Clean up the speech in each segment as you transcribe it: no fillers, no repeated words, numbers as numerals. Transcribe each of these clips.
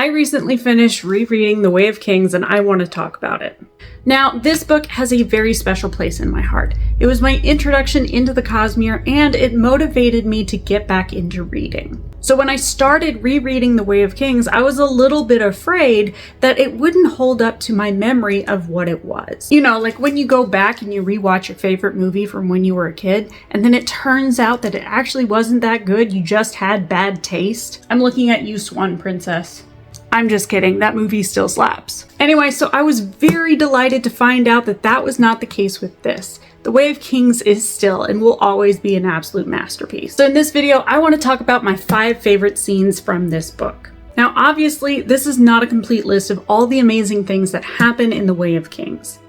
I recently finished rereading The Way of Kings and I want to talk about it. Now, this book has a very special place in my heart. It was my introduction into the Cosmere and it motivated me to get back into reading. So when I started rereading The Way of Kings, I was a little bit afraid that it wouldn't hold up to my memory of what it was. You know, like when you go back and you rewatch your favorite movie from when you were a kid, and then it turns out that it actually wasn't that good, you just had bad taste. I'm looking at you, Swan Princess. I'm just kidding, that movie still slaps. Anyway, so I was very delighted to find out that that was not the case with this. The Way of Kings is still and will always be an absolute masterpiece. So in this video, I want to talk about my 5 favorite scenes from this book. Now, obviously, this is not a complete list of all the amazing things that happen in The Way of Kings.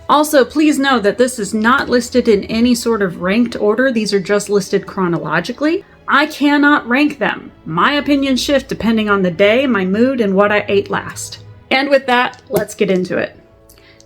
Also, please know that this is not listed in any sort of ranked order. These are just listed chronologically. I cannot rank them. My opinions shift depending on the day, my mood, and what I ate last. And with that, let's get into it.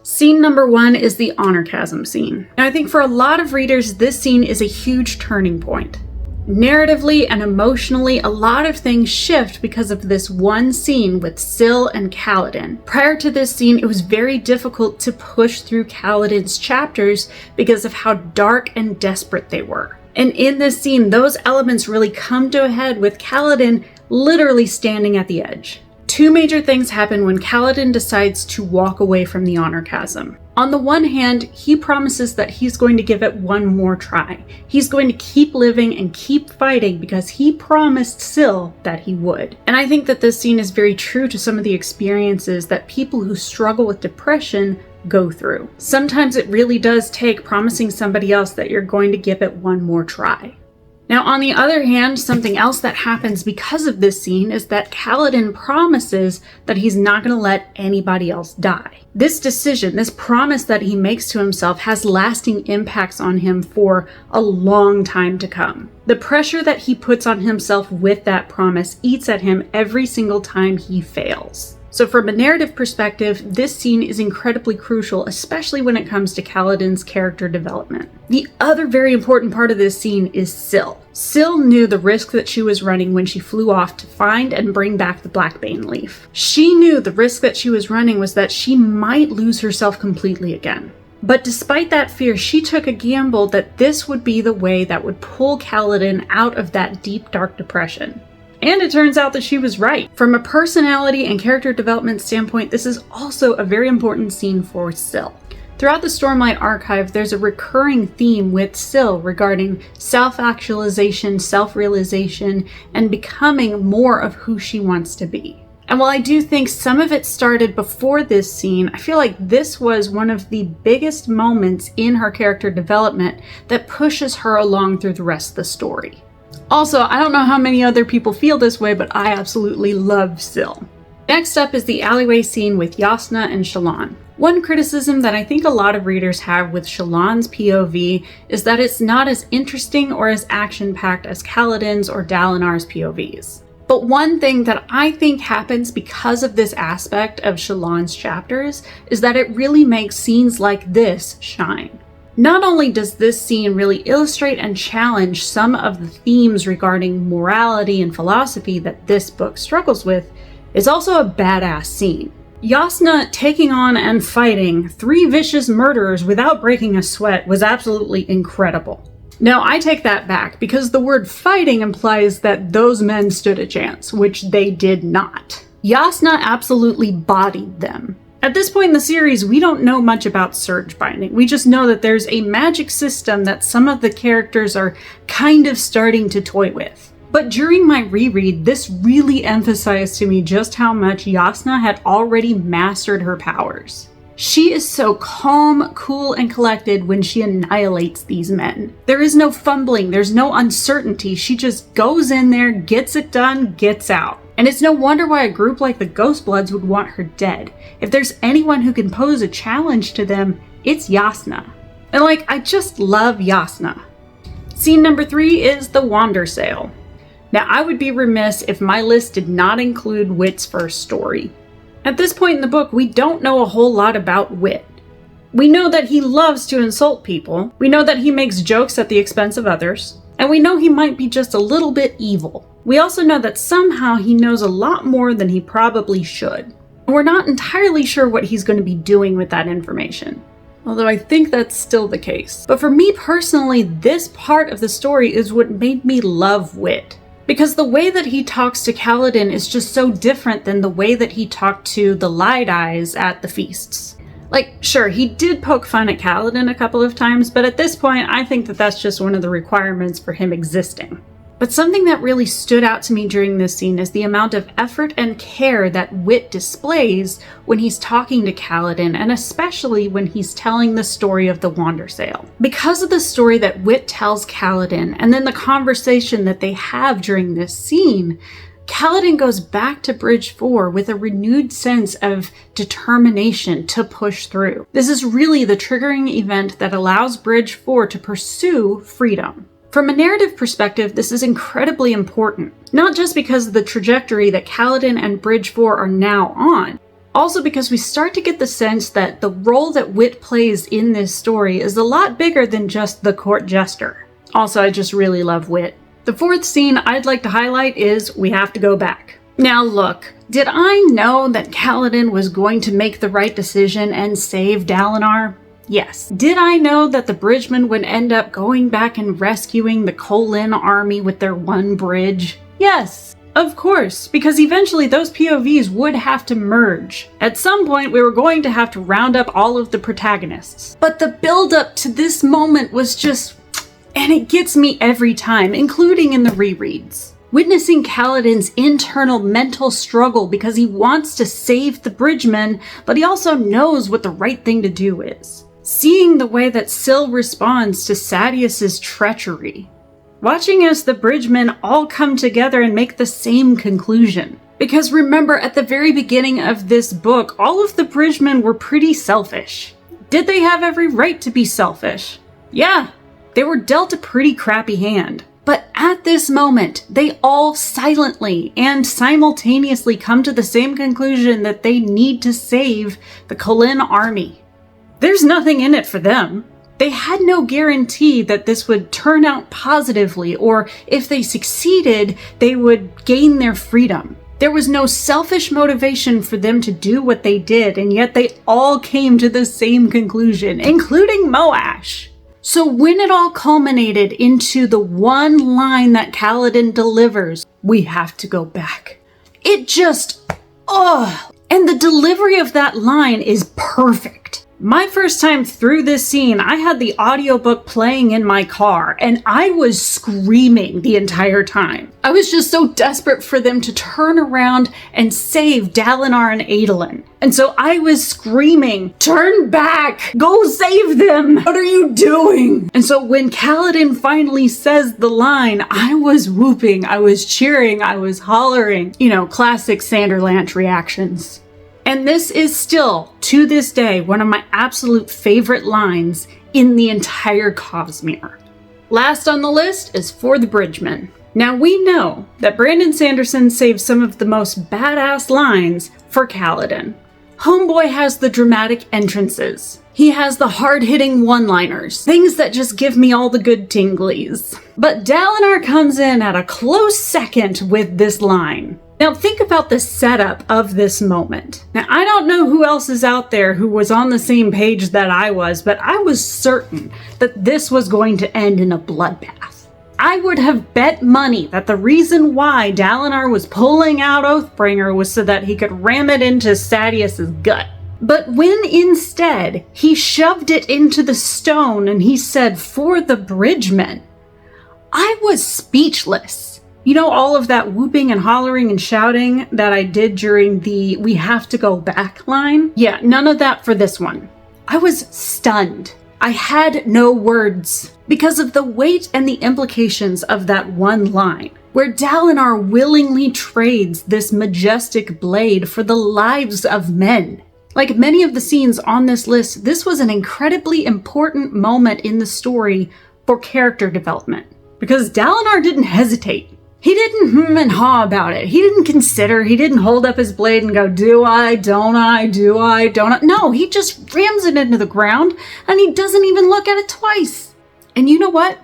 Scene number 1 is the honor chasm scene. Now, I think for a lot of readers, this scene is a huge turning point. Narratively and emotionally, a lot of things shift because of this one scene with Syl and Kaladin. Prior to this scene, it was very difficult to push through Kaladin's chapters because of how dark and desperate they were. And in this scene, those elements really come to a head with Kaladin literally standing at the edge. 2 major things happen when Kaladin decides to walk away from the honor chasm. On the one hand, he promises that he's going to give it one more try. He's going to keep living and keep fighting because he promised Syl that he would. And I think that this scene is very true to some of the experiences that people who struggle with depression go through. Sometimes it really does take promising somebody else that you're going to give it one more try. Now, on the other hand, something else that happens because of this scene is that Kaladin promises that he's not going to let anybody else die. This decision, this promise that he makes to himself has lasting impacts on him for a long time to come. The pressure that he puts on himself with that promise eats at him every single time he fails. So from a narrative perspective, this scene is incredibly crucial, especially when it comes to Kaladin's character development. The other very important part of this scene is Syl. Syl knew the risk that she was running when she flew off to find and bring back the Blackbane leaf. She knew the risk that she was running was that she might lose herself completely again. But despite that fear, she took a gamble that this would be the way that would pull Kaladin out of that deep, dark depression. And it turns out that she was right. From a personality and character development standpoint, this is also a very important scene for Syl. Throughout the Stormlight Archive, there's a recurring theme with Syl regarding self-actualization, self-realization, and becoming more of who she wants to be. And while I do think some of it started before this scene, I feel like this was one of the biggest moments in her character development that pushes her along through the rest of the story. Also, I don't know how many other people feel this way, but I absolutely love Syl. Next up is the alleyway scene with Jasnah and Shallan. One criticism that I think a lot of readers have with Shallan's POV is that it's not as interesting or as action-packed as Kaladin's or Dalinar's POVs. But one thing that I think happens because of this aspect of Shallan's chapters is that it really makes scenes like this shine. Not only does this scene really illustrate and challenge some of the themes regarding morality and philosophy that this book struggles with, it's also a badass scene. Jasnah taking on and fighting 3 vicious murderers without breaking a sweat was absolutely incredible. Now, I take that back because the word fighting implies that those men stood a chance, which they did not. Jasnah absolutely bodied them. At this point in the series, we don't know much about surge binding. We just know that there's a magic system that some of the characters are kind of starting to toy with. But during my reread, this really emphasized to me just how much Jasnah had already mastered her powers. She is so calm, cool, and collected when she annihilates these men. There is no fumbling, there's no uncertainty. She just goes in there, gets it done, gets out. And it's no wonder why a group like the Ghostbloods would want her dead. If there's anyone who can pose a challenge to them, it's Jasnah. And I just love Jasnah. Scene number 3 is the Wander Sail. Now, I would be remiss if my list did not include Wit's first story. At this point in the book, we don't know a whole lot about Wit. We know that he loves to insult people. We know that he makes jokes at the expense of others. and we know he might be just a little bit evil. We also know that somehow he knows a lot more than he probably should. We're not entirely sure what he's going to be doing with that information, although I think that's still the case. But for me personally, this part of the story is what made me love Wit. Because the way that he talks to Kaladin is just so different than the way that he talked to the Light Eyes at the feasts. Like, sure, he did poke fun at Kaladin a couple of times, but at this point, I think that that's just one of the requirements for him existing. But something that really stood out to me during this scene is the amount of effort and care that Wit displays when he's talking to Kaladin, and especially when he's telling the story of the Wandersail. Because of the story that Wit tells Kaladin, and then the conversation that they have during this scene, Kaladin goes back to Bridge 4 with a renewed sense of determination to push through. This is really the triggering event that allows Bridge 4 to pursue freedom. From a narrative perspective, this is incredibly important, not just because of the trajectory that Kaladin and Bridge 4 are now on, also because we start to get the sense that the role that Wit plays in this story is a lot bigger than just the court jester. Also, I just really love Wit. The fourth scene I'd like to highlight is We Have to Go Back. Now look, did I know that Kaladin was going to make the right decision and save Dalinar? Yes. Did I know that the Bridgemen would end up going back and rescuing the Kholin army with their one bridge? Yes, of course, because eventually those POVs would have to merge. At some point, we were going to have to round up all of the protagonists. But the build-up to this moment was just... and it gets me every time, including in the rereads. Witnessing Kaladin's internal mental struggle because he wants to save the Bridgemen, but he also knows what the right thing to do is. Seeing the way that Syl responds to Sadeas's treachery. Watching as the Bridgemen all come together and make the same conclusion. Because remember, at the very beginning of this book, all of the Bridgemen were pretty selfish. Did they have every right to be selfish? Yeah, they were dealt a pretty crappy hand. But at this moment, they all silently and simultaneously come to the same conclusion that they need to save the Kholin army. There's nothing in it for them. They had no guarantee that this would turn out positively, or if they succeeded, they would gain their freedom. There was no selfish motivation for them to do what they did, and yet they all came to the same conclusion, including Moash. So when it all culminated into the one line that Kaladin delivers, we have to go back. It just, and the delivery of that line is perfect. My first time through this scene, I had the audiobook playing in my car, and I was screaming the entire time. I was just so desperate for them to turn around and save Dalinar and Adolin. And so I was screaming, "Turn back! Go save them! What are you doing?" And so when Kaladin finally says the line, I was whooping, I was cheering, I was hollering. You know, classic Sanderlanche reactions. And this is still, to this day, one of my absolute favorite lines in the entire Cosmere. Last on the list is For the Bridgemen. Now we know that Brandon Sanderson saved some of the most badass lines for Kaladin. Homeboy has the dramatic entrances. He has the hard-hitting one-liners, things that just give me all the good tinglies. But Dalinar comes in at a close second with this line. Now think about the setup of this moment. Now I don't know who else is out there who was on the same page that I was, but I was certain that this was going to end in a bloodbath. I would have bet money that the reason why Dalinar was pulling out Oathbringer was so that he could ram it into Sadeas's gut. But when instead he shoved it into the stone and he said, "For the Bridgemen," I was speechless. You know, all of that whooping and hollering and shouting that I did during the "we have to go back" line? Yeah, none of that for this one. I was stunned. I had no words because of the weight and the implications of that one line, where Dalinar willingly trades this majestic blade for the lives of men. Like many of the scenes on this list, this was an incredibly important moment in the story for character development, because Dalinar didn't hesitate. He didn't and haw about it. He didn't consider. He didn't hold up his blade and go, "Do I? Don't I? Do I? Don't I?" No, he just rams it into the ground and he doesn't even look at it twice. And you know what?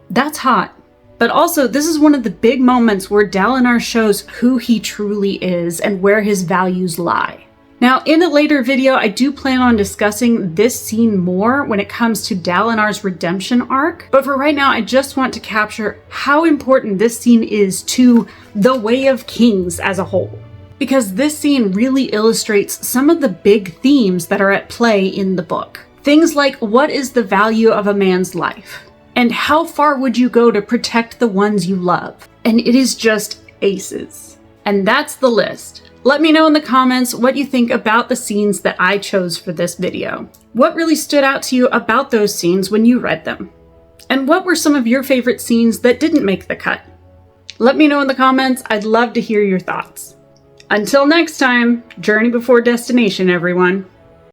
That's hot. But also, this is one of the big moments where Dalinar shows who he truly is and where his values lie. Now, in a later video, I do plan on discussing this scene more when it comes to Dalinar's redemption arc, but for right now, I just want to capture how important this scene is to the Way of Kings as a whole. Because this scene really illustrates some of the big themes that are at play in the book. Things like, what is the value of a man's life? And how far would you go to protect the ones you love? And it is just aces. And that's the list. Let me know in the comments what you think about the scenes that I chose for this video. What really stood out to you about those scenes when you read them? And what were some of your favorite scenes that didn't make the cut? Let me know in the comments. I'd love to hear your thoughts. Until next time, journey before destination, everyone.